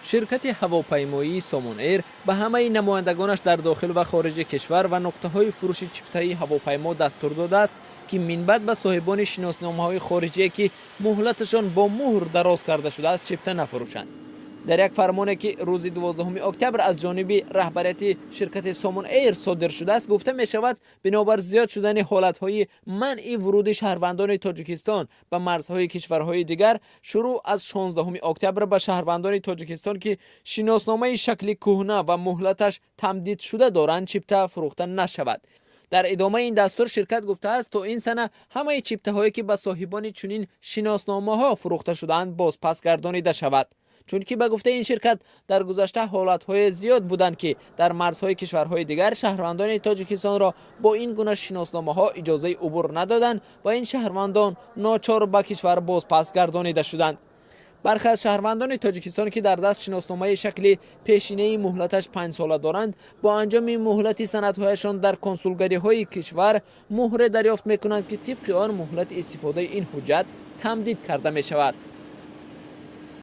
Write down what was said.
شرکت هواپیمایی سامون ایر به همه نمایندگانش در داخل و خارج کشور و نقطه‌های فروش چیپ‌های هواپیما دستور داده است که منبعد به صاحبان شناسنامه‌های خارجی که مهلتشان با مهر دراز کرده شده است چیپتا نفروشند. در یک فرمانی که روز 12 اکتبر از جانب رهبریت شرکت سامون ایر صادر شده است گفته می شود بنابر زیاد شدن حالتهای منع ورود شهروندان تاجیکستان به مرزهای کشورهای دیگر شروع از 16 اکتبر به شهروندان تاجیکستان که شناسنامه شکل کهنه و مهلتش تمدید شده دارند چیپتا فروخته نشود. در ادامه این دستور شرکت گفته است تا این سنه همه چیپته هایی که به صاحبان چنین شناسنامه ها فروخته شدند باز پس گردانیده شود. چون که به گفته این شرکت در گذشته حالتهای زیاد بودند که در مرزهای کشورهای دیگر شهروندان تاجیکستان را با این گونه شناسنامه ها اجازه عبور ندادند و این شهروندان ناچار به کشور باز پس گردانیده شدند. برخی از شهروندان تاجیکستان که در دست شناسنامه شکل پیشینه مهلتش 5 ساله دارند با انجام مهلت سندهایشان در کنسولگری های کشور مهر دریافت میکنند که طبق آن مهلت استفاده این حجت تمدید کرده می شود.